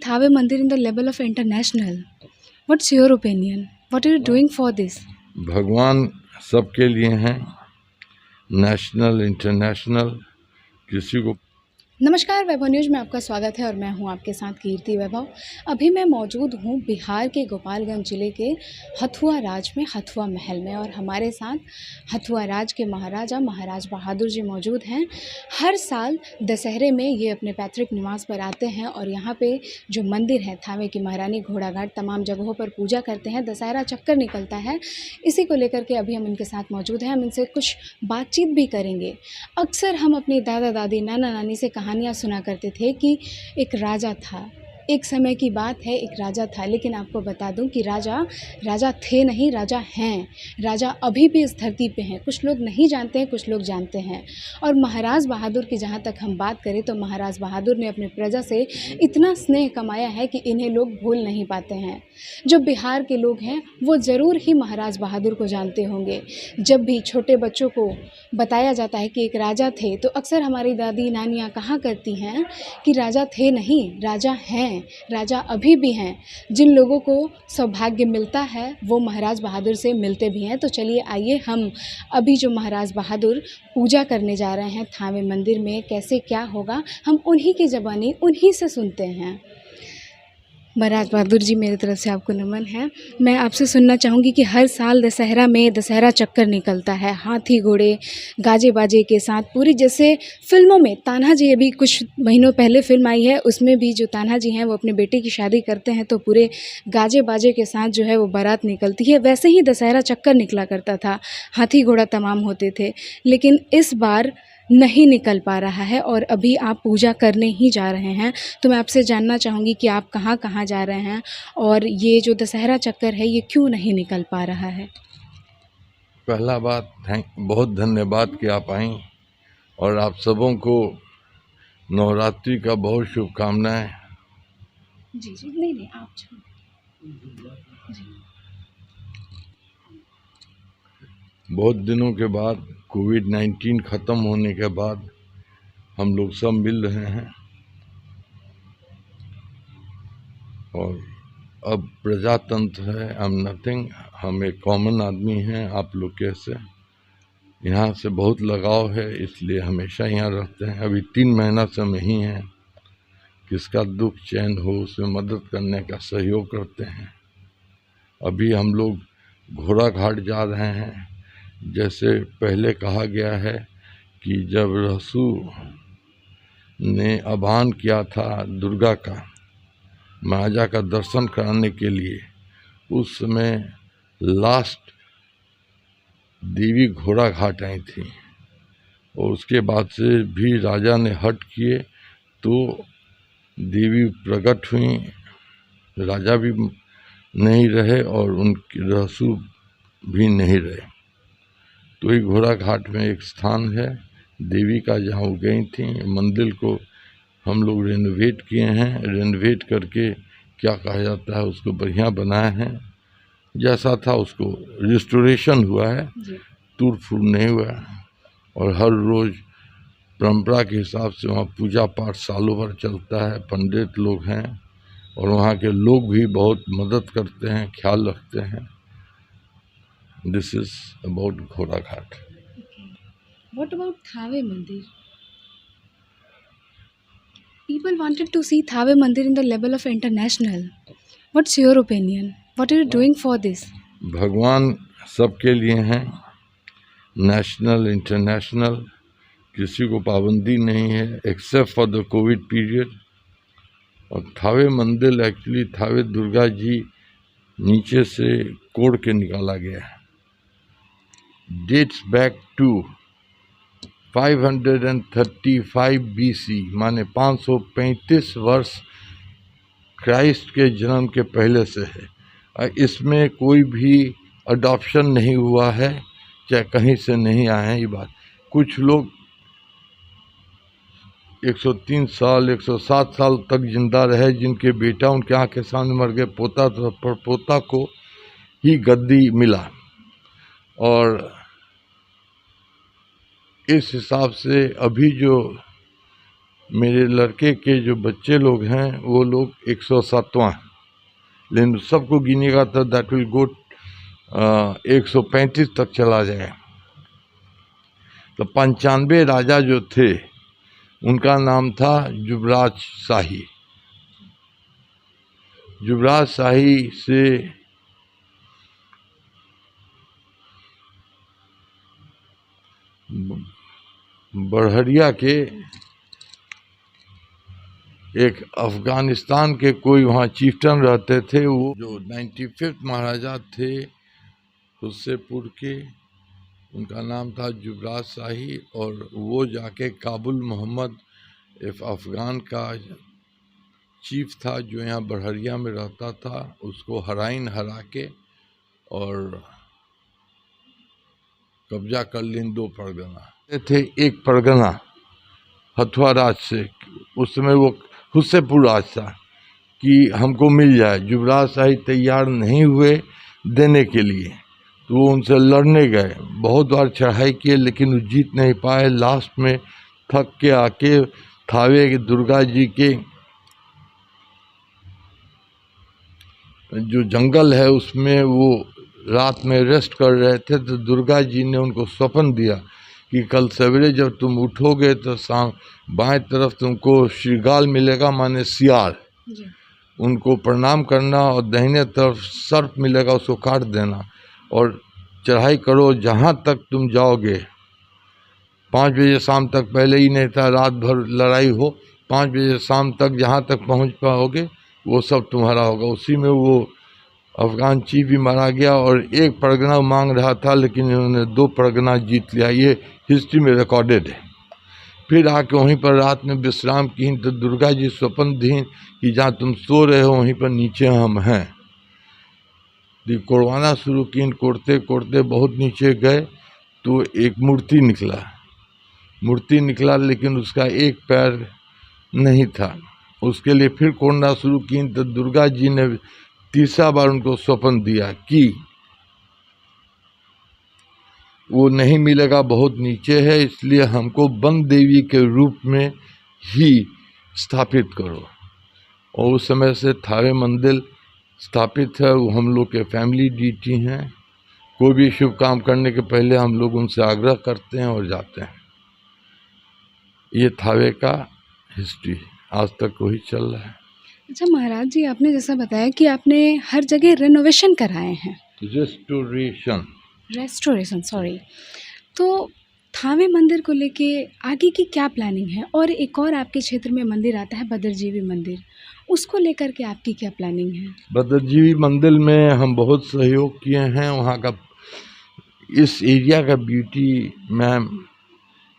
Thave Mandir in the level of international. What's your opinion? What are you doing for this? भगवान सबके लिए हैं, national international, किसी को। नमस्कार, वैभव न्यूज़ में आपका स्वागत है और मैं हूं आपके साथ कीर्ति वैभव। अभी मैं मौजूद हूं बिहार के गोपालगंज ज़िले के हथुआ राज में, हथुआ महल में, और हमारे साथ हथुआ राज के महाराजा महाराज बहादुर जी मौजूद हैं। हर साल दशहरे में ये अपने पैतृक निवास पर आते हैं और यहाँ पे जो मंदिर है थावे की महारानी घोड़ाघाट तमाम जगहों पर पूजा करते हैं। दशहरा चक्कर निकलता है, इसी को लेकर के अभी हम इनके साथ मौजूद हैं। हम इनसे कुछ बातचीत भी करेंगे। अक्सर हम अपनी दादा दादी नाना नानी से कहानियाँ सुना करते थे कि एक राजा था, एक समय की बात है, एक राजा था। लेकिन आपको बता दूं कि राजा थे नहीं, राजा हैं। राजा अभी भी इस धरती पे हैं। कुछ लोग नहीं जानते हैं, कुछ लोग जानते हैं। और महाराज बहादुर की जहाँ तक हम बात करें तो महाराज बहादुर ने अपने प्रजा से इतना स्नेह कमाया है कि इन्हें लोग भूल नहीं पाते हैं। जो बिहार के लोग हैं वो ज़रूर ही महाराज बहादुर को जानते होंगे। जब भी छोटे बच्चों को बताया जाता है कि एक राजा थे तो अक्सर हमारी दादी नानियाँ कहा करती हैं कि राजा थे नहीं, राजा हैं, राजा अभी भी हैं। जिन लोगों को सौभाग्य मिलता है वो महाराज बहादुर से मिलते भी हैं। तो चलिए आइए हम अभी जो महाराज बहादुर पूजा करने जा रहे हैं थावे मंदिर में, कैसे क्या होगा हम उन्हीं की ज़बानी उन्हीं से सुनते हैं। महाराज बहादुर जी, मेरी तरफ से आपको नमन है। मैं आपसे सुनना चाहूँगी कि हर साल दशहरा में दशहरा चक्कर निकलता है, हाथी घोड़े गाजे बाजे के साथ, पूरी जैसे फिल्मों में तान्हा जी अभी कुछ महीनों पहले फिल्म आई है, उसमें भी जो तान्हा जी हैं वो अपने बेटे की शादी करते हैं तो पूरे गाजे बाजे के साथ जो है वो बारात निकलती है। वैसे ही दशहरा चक्कर निकला करता था, हाथी घोड़ा तमाम होते थे। लेकिन इस बार नहीं निकल पा रहा है और अभी आप पूजा करने ही जा रहे हैं। तो मैं आपसे जानना चाहूँगी कि आप कहाँ कहाँ जा रहे हैं और ये जो दशहरा चक्कर है ये क्यों नहीं निकल पा रहा है? पहला बात, बहुत धन्यवाद कि आप आई और आप सबों को नवरात्रि का बहुत शुभकामनाएं। जी जी, नहीं आप जी। बहुत दिनों के बाद, कोविड-19 ख़त्म होने के बाद हम लोग सब मिल रहे हैं और अब प्रजातंत्र है। आई एम नथिंग, हम एक कॉमन आदमी हैं आप लोग कैसे। यहाँ से बहुत लगाव है, इसलिए हमेशा यहाँ रहते हैं। अभी 3 महीना से हम यहीं हैं। किसका दुख चैन हो उसमें मदद करने का सहयोग करते हैं। अभी हम लोग घोड़ा घाट जा रहे हैं। जैसे पहले कहा गया है कि जब रहसु ने आह्वान किया था दुर्गा का महाराजा का दर्शन कराने के लिए, उस समय लास्ट देवी घोड़ा घाट आई थी और उसके बाद से भी राजा ने हट किए तो देवी प्रकट हुई, राजा भी नहीं रहे और उनकी रहसु भी नहीं रहे। तो ही घोड़ा घाट में एक स्थान है देवी का जहाँ वो गई थी। मंदिर को हम लोग रेनोवेट किए हैं, रेनोवेट करके क्या कहा जाता है उसको बढ़िया बनाए हैं। जैसा था उसको रिस्टोरेशन हुआ है, तोड़ फूड़ नहीं हुआ है। और हर रोज़ परंपरा के हिसाब से वहाँ पूजा पाठ सालों भर चलता है। पंडित लोग हैं और वहाँ के लोग भी बहुत मदद करते हैं, ख्याल रखते हैं। This is about घोड़ा घाट। What about Thave Mandir? People wanted to see Thave Mandir in the level of international. What's your opinion? What are you doing for this? भगवान सबके लिए हैं, नेशनल इंटरनेशनल, किसी को पाबंदी नहीं है except for the Covid period. और थावे मंदिर एक्चुअली थावे दुर्गा जी नीचे से कोड़ के निकाला गया है। डेट्स बैक टू 535 BC, माने 535 वर्ष क्राइस्ट के जन्म के पहले से है। इसमें कोई भी अडॉप्शन नहीं हुआ है, चाहे कहीं से नहीं आए हैं। ये बात कुछ लोग 103 साल 107 साल तक जिंदा रहे जिनके बेटा उनके आँख के सामने मर गए, पोता तो पर पोता को ही गद्दी मिला। और इस हिसाब से अभी जो मेरे लड़के के जो बच्चे लोग हैं वो लोग 107वां, लेकिन सबको गिनेगा तो दैट विल गो 135 तक चला जाए। तो 95 राजा जो थे उनका नाम था युवराज शाही। युवराज शाही से बढ़हरिया के एक अफगानिस्तान के कोई वहाँ चीफ्टन रहते थे, वो जो 95th महाराजा थे हुस्सेपुर के, उनका नाम था युवराज शाही। और वो जाके काबुल मोहम्मद एक अफगान का चीफ था जो यहाँ बढ़हरिया में रहता था, उसको हरा के और कब्जा कर लें 2 परगना थे। एक परगना हथुआ राज से, उस समय वो हुस्सेपुर राज था, कि हमको मिल जाए। युवराज शाही तैयार नहीं हुए देने के लिए, तो वो उनसे लड़ने गए, बहुत बार चढ़ाई किए लेकिन वो जीत नहीं पाए। लास्ट में थक के आके थावे के दुर्गा जी के जो जंगल है उसमें वो रात में रेस्ट कर रहे थे, तो दुर्गा जी ने उनको स्वप्न दिया कि कल सवेरे जब तुम उठोगे तो बाएं तरफ तुमको श्रीगाल मिलेगा, माने सियार, उनको प्रणाम करना, और दाहिने तरफ सर्प मिलेगा, उसको काट देना और चढ़ाई करो जहाँ तक तुम जाओगे। 5 बजे शाम तक, पहले ही नहीं था रात भर लड़ाई हो, 5 बजे शाम तक जहाँ तक पहुँच पाओगे वो सब तुम्हारा होगा। उसी में वो अफगान चीफ भी मारा गया और एक परगना मांग रहा था, लेकिन इन्होंने 2 परगना जीत लिया। ये हिस्ट्री में रिकॉर्डेड है। फिर आके वहीं पर रात में विश्राम की तो दुर्गा जी स्वप्न दी कि जहाँ तुम सो रहे हो वहीं पर नीचे हम हैं। कोड़वाना शुरू की, कोड़ते कोड़ते बहुत नीचे गए तो एक मूर्ति निकला, लेकिन उसका एक पैर नहीं था। उसके लिए फिर कोड़ना शुरू की तो दुर्गा जी ने तीसरा बार उनको स्वप्न दिया कि वो नहीं मिलेगा, बहुत नीचे है, इसलिए हमको बन देवी के रूप में ही स्थापित करो। और उस समय से थावे मंदिर स्थापित है। वो हम लोग के फैमिली डीटी हैं। कोई भी शुभ काम करने के पहले हम लोग उनसे आग्रह करते हैं और जाते हैं। ये थावे का हिस्ट्री आज तक वही चल रहा है। अच्छा महाराज जी, आपने जैसा बताया कि आपने हर जगह रेनोवेशन कराए हैं, रेस्टोरेशन सॉरी, तो थावे मंदिर को लेके आगे की क्या प्लानिंग है? और एक और आपके क्षेत्र में मंदिर आता है बदरजीवी मंदिर, उसको लेकर के आपकी क्या प्लानिंग है? बदरजीवी मंदिर में हम बहुत सहयोग किए हैं। वहाँ का इस एरिया का ब्यूटी मैम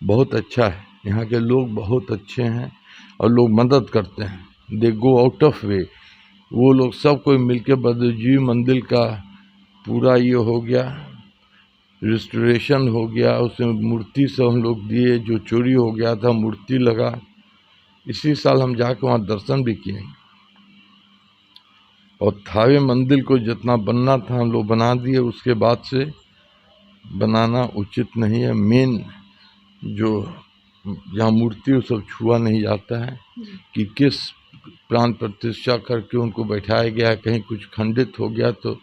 बहुत अच्छा है। यहाँ के लोग बहुत अच्छे हैं और लोग मदद करते हैं, दे गो आउट ऑफ वे। वो लोग सब कोई मिलके बदरजीवी मंदिर का पूरा ये हो गया, रिस्टोरेशन हो गया। उसमें मूर्ति सब हम लोग दिए, जो चोरी हो गया था मूर्ति लगा। इसी साल हम जाके वहाँ दर्शन भी किए। और थावे मंदिर को जितना बनना था हम लोग बना दिए, उसके बाद से बनाना उचित नहीं है। मेन जो जहाँ मूर्ति वो सब छुआ नहीं जाता है कि किस प्राण प्रतिष्ठा करके उनको बैठाया गया है, कहीं कुछ खंडित हो गया तो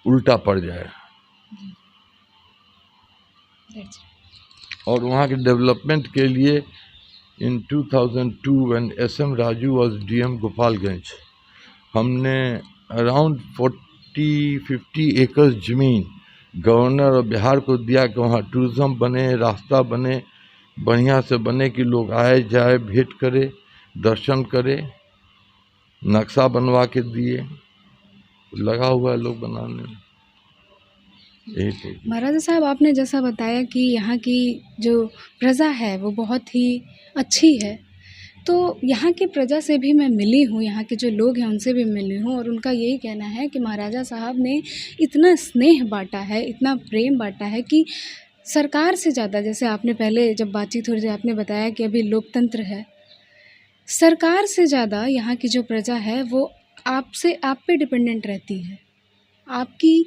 उल्टा पड़ जाए। और वहाँ के डेवलपमेंट के लिए इन 2002 when SM Raju was DM Gopalganj, हमने अराउंड 40-50 एकड़ ज़मीन गवर्नर और बिहार को दिया कि वहाँ टूरिज़्म बने, रास्ता बने, बढ़िया से बने कि लोग आए जाए, भेंट करे, दर्शन करे। नक्शा बनवा के दिए, लगा हुआ है लोग बनाने में। महाराजा साहब, आपने जैसा बताया कि यहाँ की जो प्रजा है वो बहुत ही अच्छी है, तो यहाँ की प्रजा से भी मैं मिली हूँ, यहाँ के जो लोग हैं उनसे भी मिली हूँ, और उनका यही कहना है कि महाराजा साहब ने इतना स्नेह बांटा है, इतना प्रेम बांटा है कि सरकार से ज़्यादा, जैसे आपने पहले जब बातचीत हो रही थी आपने बताया कि अभी लोकतंत्र है, सरकार से ज़्यादा यहाँ की जो प्रजा है वो आप पे डिपेंडेंट रहती है, आपकी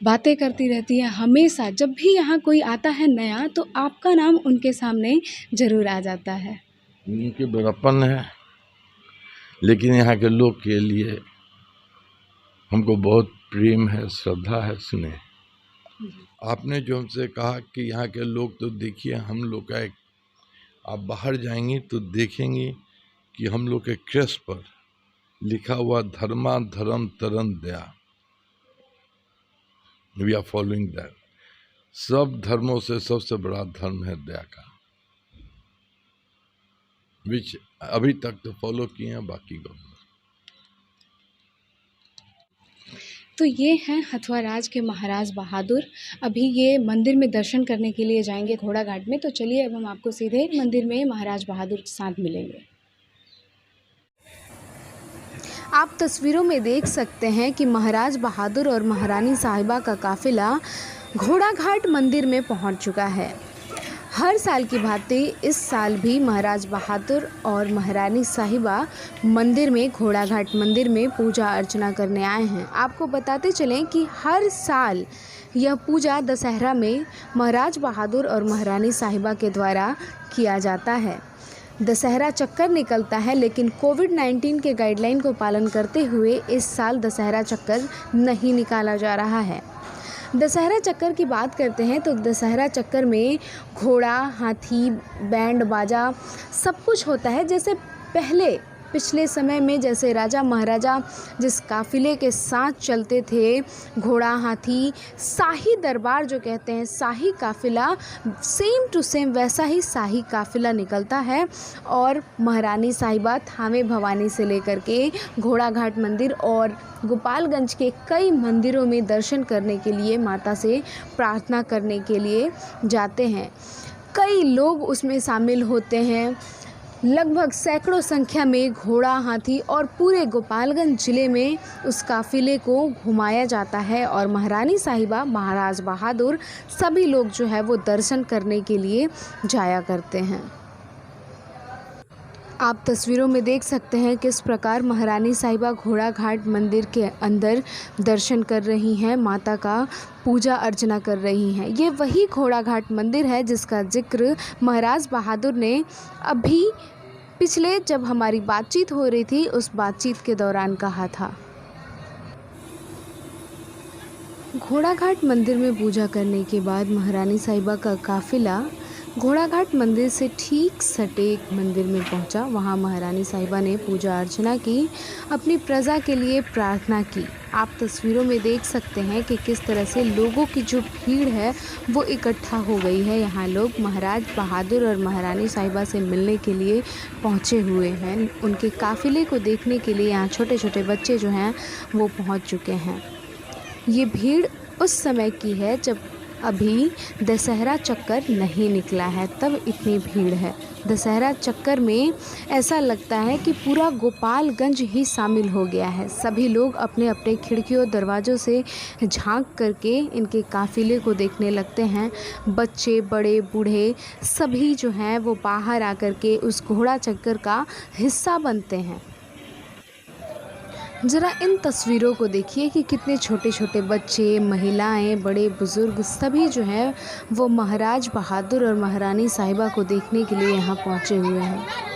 बातें करती रहती है हमेशा। जब भी यहाँ कोई आता है नया तो आपका नाम उनके सामने ज़रूर आ जाता है। उनकी बड़प्पन है, लेकिन यहाँ के लोग के लिए हमको बहुत प्रेम है, श्रद्धा है, स्नेह। आपने जो हमसे कहा कि यहाँ के लोग, तो देखिए हम लोग का एक, आप बाहर जाएंगी तो देखेंगी कि हम लोग के क्रस्ट पर लिखा हुआ धर्मा धर्म तरन दया, वी आर फॉलोइंग दैट। सब धर्मों से सबसे बड़ा धर्म है दया का, विच अभी तक तो फॉलो किए हैं, बाकी को। तो ये हैं हथुआ राज के महाराज बहादुर। अभी ये मंदिर में दर्शन करने के लिए जाएंगे घोड़ा घाट में, तो चलिए अब हम आपको सीधे मंदिर में महाराज बहादुर के साथ मिलेंगे। आप तस्वीरों में देख सकते हैं कि महाराज बहादुर और महारानी साहिबा का काफिला घोड़ा घाट मंदिर में पहुंच चुका है। हर साल की भांति इस साल भी महाराज बहादुर और महारानी साहिबा मंदिर में, घोड़ा घाट मंदिर में पूजा अर्चना करने आए हैं। आपको बताते चलें कि हर साल यह पूजा दशहरा में महाराज बहादुर और महारानी साहिबा के द्वारा किया जाता है। दशहरा चक्कर निकलता है, लेकिन कोविड-19 के गाइडलाइन को पालन करते हुए इस साल दशहरा चक्कर नहीं निकाला जा रहा है। दशहरा चक्कर की बात करते हैं तो दशहरा चक्कर में घोड़ा, हाथी, बैंड बाजा सब कुछ होता है। जैसे पिछले समय में जैसे राजा महाराजा जिस काफ़िले के साथ चलते थे, घोड़ा, हाथी, शाही दरबार जो कहते हैं, शाही काफ़िला, सेम टू सेम वैसा ही शाही काफ़िला निकलता है। और महारानी साहिबा थामे भवानी से लेकर के घोड़ा घाट मंदिर और गोपालगंज के कई मंदिरों में दर्शन करने के लिए, माता से प्रार्थना करने के लिए जाते हैं। कई लोग उसमें शामिल होते हैं। लगभग सैकड़ों संख्या में घोड़ा, हाथी और पूरे गोपालगंज ज़िले में उस काफ़िले को घुमाया जाता है और महारानी साहिबा, महाराज बहादुर सभी लोग जो है वो दर्शन करने के लिए जाया करते हैं। आप तस्वीरों में देख सकते हैं किस प्रकार महारानी साहिबा घोड़ा घाट मंदिर के अंदर दर्शन कर रही हैं, माता का पूजा अर्चना कर रही हैं। ये वही घोड़ा घाट मंदिर है जिसका जिक्र महाराज बहादुर ने अभी पिछले जब हमारी बातचीत हो रही थी उस बातचीत के दौरान कहा था। घोड़ा घाट मंदिर में पूजा करने के बाद महारानी साहिबा का काफिला घोड़ा घाट मंदिर से ठीक सटे एक मंदिर में पहुंचा। वहां महारानी साहिबा ने पूजा अर्चना की, अपनी प्रजा के लिए प्रार्थना की। आप तस्वीरों में देख सकते हैं कि किस तरह से लोगों की जो भीड़ है वो इकट्ठा हो गई है। यहाँ लोग महाराज बहादुर और महारानी साहिबा से मिलने के लिए पहुँचे हुए हैं। उनके काफ़िले को देखने के लिए यहाँ छोटे छोटे बच्चे जो हैं वो पहुँच चुके हैं। ये भीड़ उस समय की है जब अभी दशहरा चक्कर नहीं निकला है, तब इतनी भीड़ है। दशहरा चक्कर में ऐसा लगता है कि पूरा गोपालगंज ही शामिल हो गया है। सभी लोग अपने अपने खिड़कियों दरवाज़ों से झांक करके इनके काफ़िले को देखने लगते हैं। बच्चे, बड़े, बूढ़े सभी जो हैं वो बाहर आकर के उस घोड़ा चक्कर का हिस्सा बनते हैं। ज़रा इन तस्वीरों को देखिए कि कितने छोटे छोटे बच्चे, महिलाएं, बड़े बुज़ुर्ग सभी जो हैं वो महाराज बहादुर और महारानी साहिबा को देखने के लिए यहाँ पहुँचे हुए हैं।